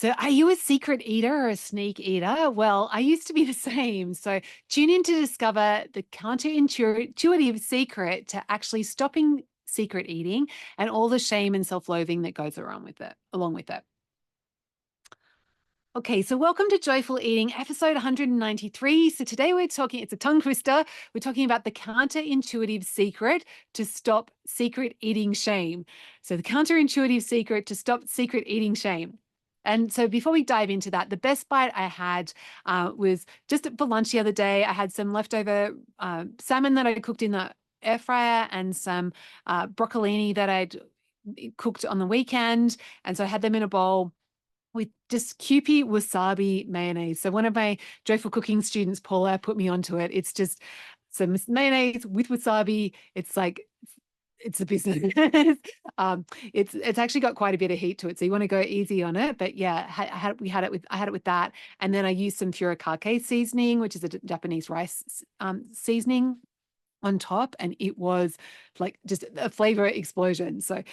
So, are you a secret eater or a sneak eater? Well, I used to be the same. So, tune in to discover the counterintuitive secret to actually stopping secret eating and all the shame and self-loathing that goes around with it, along with it. Okay, so welcome to Joyful Eating, episode 193. So today it's a tongue twister. We're talking about the counterintuitive secret to stop secret eating shame. So the counterintuitive secret to stop secret eating shame. And so before we dive into that, the best bite I had was just for lunch the other day. I had some leftover salmon that I cooked in the air fryer and some broccolini that I'd cooked on the weekend. And so I had them in a bowl with just Kewpie wasabi mayonnaise. So one of my joyful cooking students, Paula, put me onto it. It's just some mayonnaise with wasabi. It's like it's a business. It's actually got quite a bit of heat to it, so you want to go easy on it. But yeah, I had it with that, and then I used some furikake seasoning, which is a Japanese rice seasoning on top, and it was like just a flavor explosion. So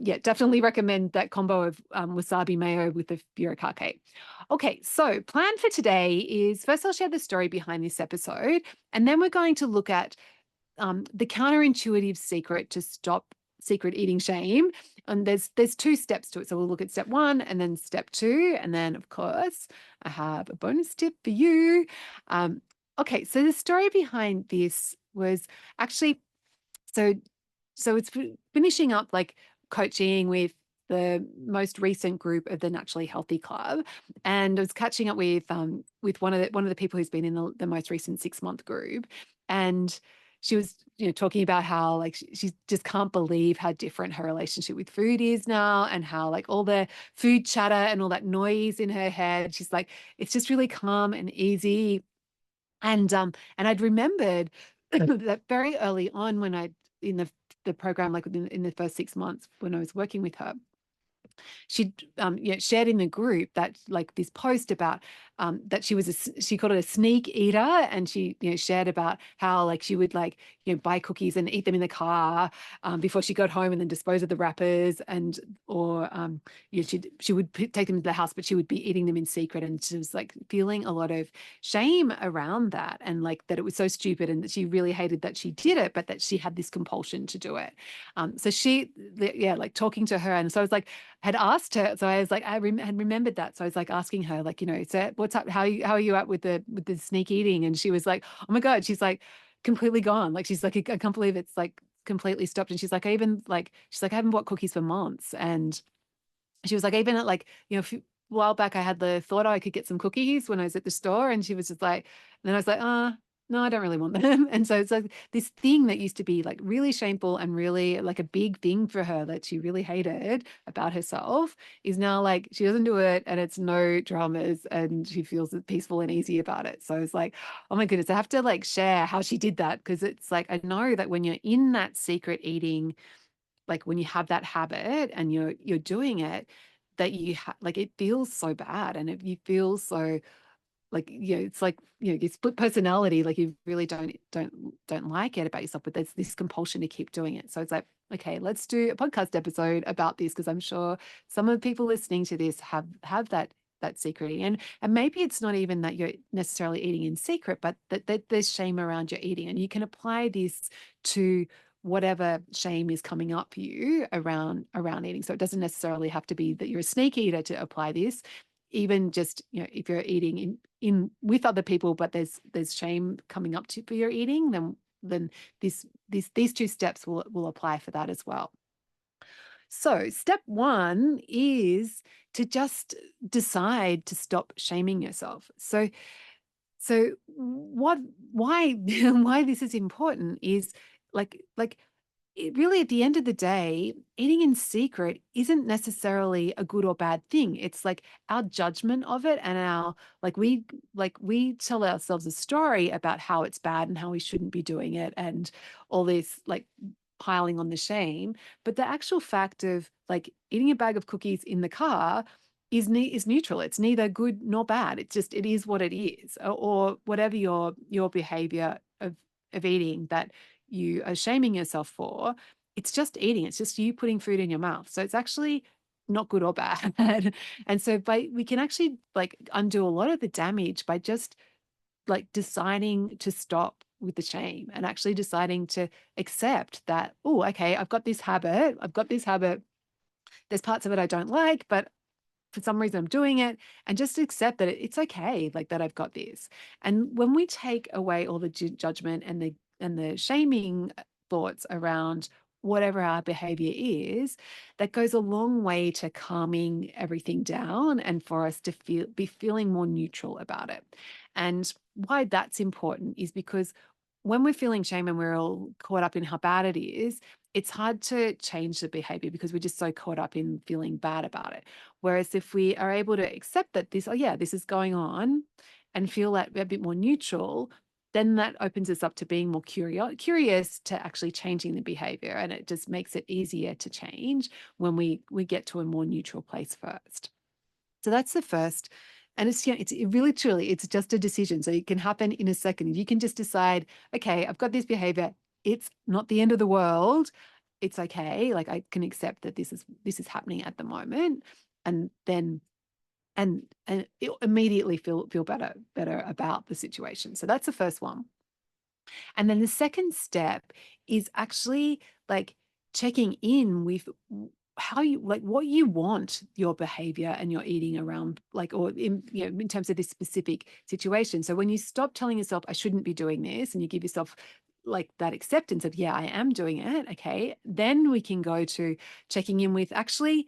yeah, definitely recommend that combo of wasabi mayo with the furikake. Okay, so plan for today is first I'll share the story behind this episode, and then we're going to look at the counterintuitive secret to stop secret eating shame. And there's two steps to it. So we'll look at step one and then step two. And then of course, I have a bonus tip for you. Okay, so the story behind this was actually so it's finishing up like coaching with the most recent group of the Naturally Healthy Club, and I was catching up with one of the people who's been in the most recent 6-month group, and she was talking about how like she just can't believe how different her relationship with food is now, and how like all the food chatter and all that noise in her head, she's like it's just really calm and easy. And I'd remembered that very early on when I in the program, like in the first 6 months when I was working with her, she'd shared in the group that like this post about that she called it a sneak eater, and she shared about how like she would like buy cookies and eat them in the car before she got home and then dispose of the wrappers, and or she would take them to the house, but she would be eating them in secret, and she was like feeling a lot of shame around that, and like that it was so stupid, and that she really hated that she did it, but that she had this compulsion to do it. So like talking to her, and so I was like had asked her. So I was like, had remembered that. So I was like asking her, like, so what's up? How are you at with the sneak eating? And she was like, oh my God, she's like completely gone. Like, she's like, I can't believe it's like completely stopped. And she's like, I haven't bought cookies for months. And she was like, even at like, a while back, I had the thought I could get some cookies when I was at the store. And she was just like, and then I was like, no, I don't really want them. And so it's like this thing that used to be like really shameful and really like a big thing for her that she really hated about herself is now like she doesn't do it, and it's no dramas, and she feels peaceful and easy about it. So it's like, oh my goodness, I have to like share how she did that, because it's like I know that when you're in that secret eating, like when you have that habit and you're doing it, that like it feels so bad, and you feel so like it's like you split personality, like you really don't like it about yourself, but there's this compulsion to keep doing it. So it's like, okay, let's do a podcast episode about this, because I'm sure some of the people listening to this have that secret eating. And maybe it's not even that you're necessarily eating in secret, but that there's shame around your eating, and you can apply this to whatever shame is coming up for you around eating. So it doesn't necessarily have to be that you're a sneak eater to apply this. Even just if you're eating in with other people, but there's shame coming up for your eating, then these two steps will apply for that as well. So step one is to just decide to stop shaming yourself. So why why this is important is like really, at the end of the day, eating in secret isn't necessarily a good or bad thing. It's like our judgment of it, and we tell ourselves a story about how it's bad and how we shouldn't be doing it, and all this like piling on the shame. But the actual fact of like eating a bag of cookies in the car is neutral. It's neither good nor bad. It is what it is, or whatever your behavior of eating that you are shaming yourself for. It's just eating. It's just you putting food in your mouth. So it's actually not good or bad. And so we can actually like undo a lot of the damage by just like deciding to stop with the shame and actually deciding to accept that, oh, okay, I've got this habit. I've got this habit. There's parts of it I don't like, but for some reason I'm doing it, and just accept that it's okay, like that I've got this. And when we take away all the judgment and the shaming thoughts around whatever our behavior is, that goes a long way to calming everything down and for us to be feeling more neutral about it. And why that's important is because when we're feeling shame and we're all caught up in how bad it is, it's hard to change the behavior because we're just so caught up in feeling bad about it. Whereas if we are able to accept that this, oh yeah, this is going on, and feel that a bit more neutral, then that opens us up to being more curious to actually changing the behavior. And it just makes it easier to change when we get to a more neutral place first. So that's the first. And it's, it's really truly, it's just a decision. So it can happen in a second. You can just decide, okay, I've got this behavior. It's not the end of the world. It's okay. Like I can accept that this is happening at the moment. And then and immediately feel better about the situation. So that's the first one. And then the second step is actually like checking in with how you like what you want your behavior and your eating around, like, or in, in terms of this specific situation. So when you stop telling yourself I shouldn't be doing this, and you give yourself like that acceptance of, yeah, I am doing it, okay, then we can go to checking in with, actually,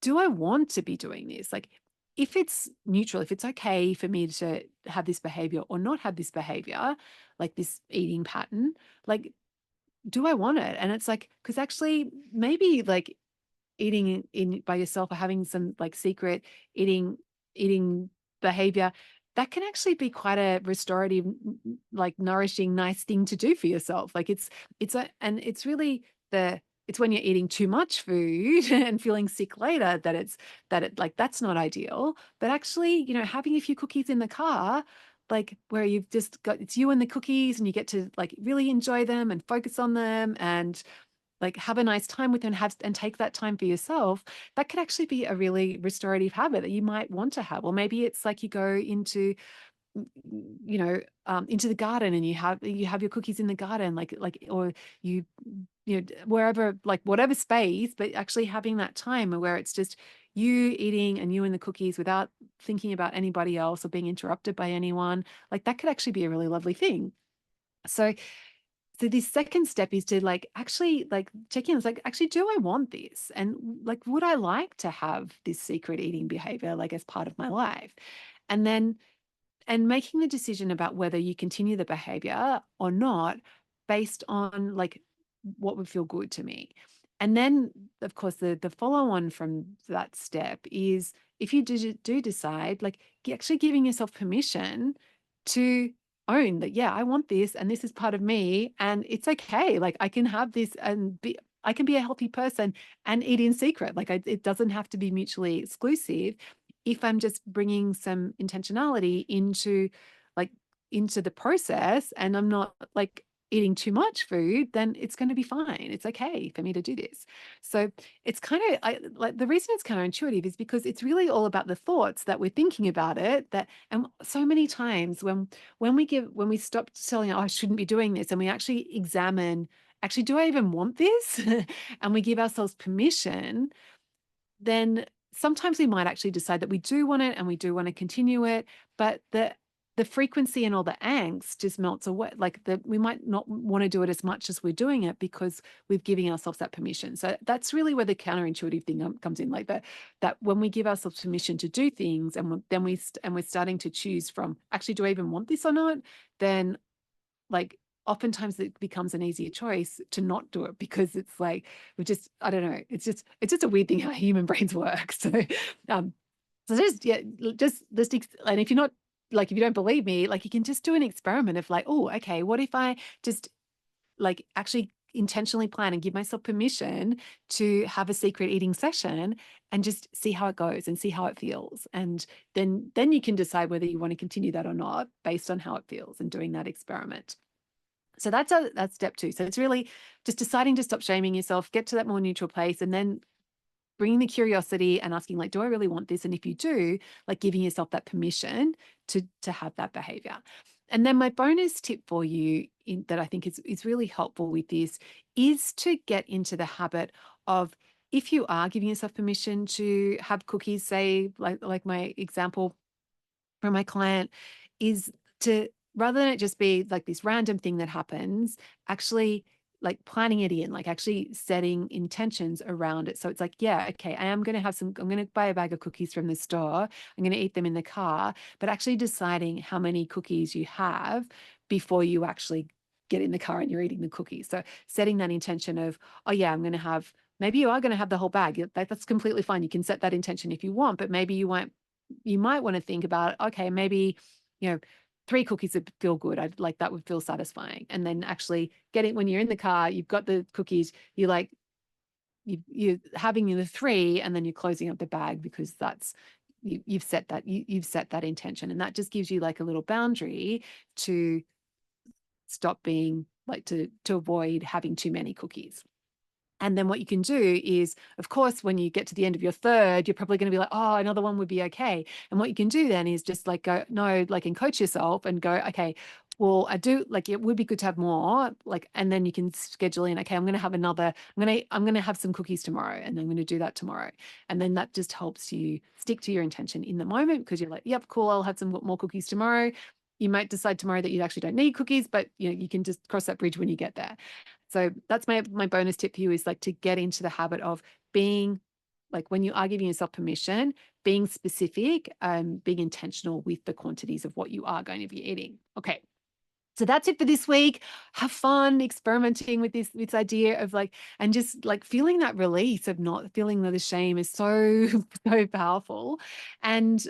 do I want to be doing this? Like, if it's neutral, if it's okay for me to have this behavior or not have this behavior, like this eating pattern, like, do I want it? And it's like, because actually, maybe like eating in by yourself or having some like secret eating behavior, that can actually be quite a restorative, like nourishing, nice thing to do for yourself. Like and it's really it's when you're eating too much food and feeling sick later that like that's not ideal. But actually, having a few cookies in the car, like where you've just got, it's you and the cookies, and you get to like really enjoy them and focus on them and like have a nice time with them, and take that time for yourself, that could actually be a really restorative habit that you might want to have. Or maybe it's like you go into into the garden, and you have your cookies in the garden, or you wherever, like whatever space, but actually having that time where it's just you eating and you and the cookies without thinking about anybody else or being interrupted by anyone, like that could actually be a really lovely thing. So this second step is to like actually like check in. It's like, actually, do I want this? And like, would I like to have this secret eating behavior like as part of my life? And then making the decision about whether you continue the behavior or not based on like what would feel good to me. And then, of course, the follow on from that step is, if you do decide, like actually giving yourself permission to own that, yeah, I want this and this is part of me, and it's okay. Like I can have this and I can be a healthy person and eat in secret. Like it doesn't have to be mutually exclusive. If I'm just bringing some intentionality like into the process, and I'm not like eating too much food, then it's going to be fine. It's okay for me to do this. So it's kind of, like, the reason it's counterintuitive is because it's really all about the thoughts that we're thinking about it. And so many times when we stop telling, oh, I shouldn't be doing this, and we actually examine, actually, do I even want this? And we give ourselves permission, then sometimes we might actually decide that we do want it and we do want to continue it, but the frequency and all the angst just melts away. Like we might not want to do it as much as we're doing it because we're giving ourselves that permission. So that's really where the counterintuitive thing comes in, like that when we give ourselves permission to do things, and then we're starting to choose from, actually, do I even want this or not? Then, like, oftentimes it becomes an easier choice to not do it, because it's like I don't know, it's just a weird thing how human brains work. Um so just, yeah, and if you're not, like, if you don't believe me, like, you can just do an experiment of like, oh, okay, what if I just like actually intentionally plan and give myself permission to have a secret eating session, and just see how it goes and see how it feels, and then you can decide whether you want to continue that or not based on how it feels, and doing that experiment. So that's step two. So it's really just deciding to stop shaming yourself, get to that more neutral place, and then bringing the curiosity and asking, like, do I really want this? And if you do, like, giving yourself that permission to have that behavior. And then my bonus tip for you that I think is really helpful with this is to get into the habit of, if you are giving yourself permission to have cookies, say, like my example from my client, is to, rather than it just be like this random thing that happens, actually like planning it in, like actually setting intentions around it. So it's like, yeah, okay, I'm going to buy a bag of cookies from the store. I'm going to eat them in the car, but actually deciding how many cookies you have before you actually get in the car and you're eating the cookies. So setting that intention of, oh yeah, I'm going to have, maybe you are going to have the whole bag. That's completely fine. You can set that intention if you want, but maybe you might want to think about, okay, maybe, 3 cookies would feel good. I'd like, that would feel satisfying. And then actually getting, when you're in the car, you've got the cookies, you're having the 3, and then you're closing up the bag because that's, you've set that intention. And that just gives you like a little boundary to stop being like, to avoid having too many cookies. And then what you can do is, of course, when you get to the end of your 3rd, you're probably going to be like, oh, another one would be okay. And what you can do then is just like go, no, like, and coach yourself and go, okay, well, I do, like, it would be good to have more, like, and then you can schedule in, okay, I'm going to have another, I'm going to have some cookies tomorrow, and I'm going to do that tomorrow. And then that just helps you stick to your intention in the moment, because you're like, yep, cool, I'll have some more cookies tomorrow. You might decide tomorrow that you actually don't need cookies, but you can just cross that bridge when you get there. So that's my bonus tip for you, is like to get into the habit of being, like, when you are giving yourself permission, being specific, being intentional with the quantities of what you are going to be eating. Okay. So that's it for this week. Have fun experimenting with this idea of like, and just like feeling that release of not feeling the shame is so, so powerful. And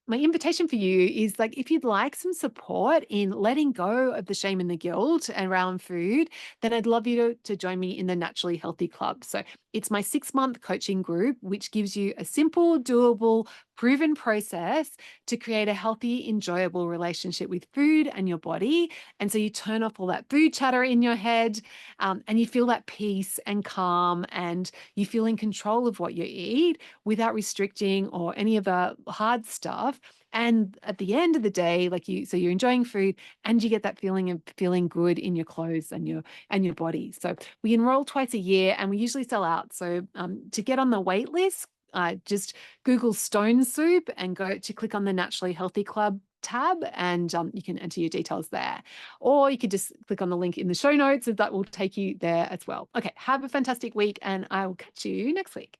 my invitation for you is, like, if you'd like some support in letting go of the shame and the guilt around food, then I'd love you to join me in the Naturally Healthy Club. So it's my 6-month coaching group, which gives you a simple, doable, proven process to create a healthy, enjoyable relationship with food and your body. And so you turn off all that food chatter in your head, and you feel that peace and calm, and you feel in control of what you eat without restricting or any of the hard stuff. And at the end of the day, so you're enjoying food, and you get that feeling of feeling good in your clothes and your body. So we enroll twice a year, and we usually sell out. So to get on the wait list, just Google Stone Soup and go to click on the Naturally Healthy Club tab, and you can enter your details there. Or you could just click on the link in the show notes, and that will take you there as well. Okay, have a fantastic week, and I will catch you next week.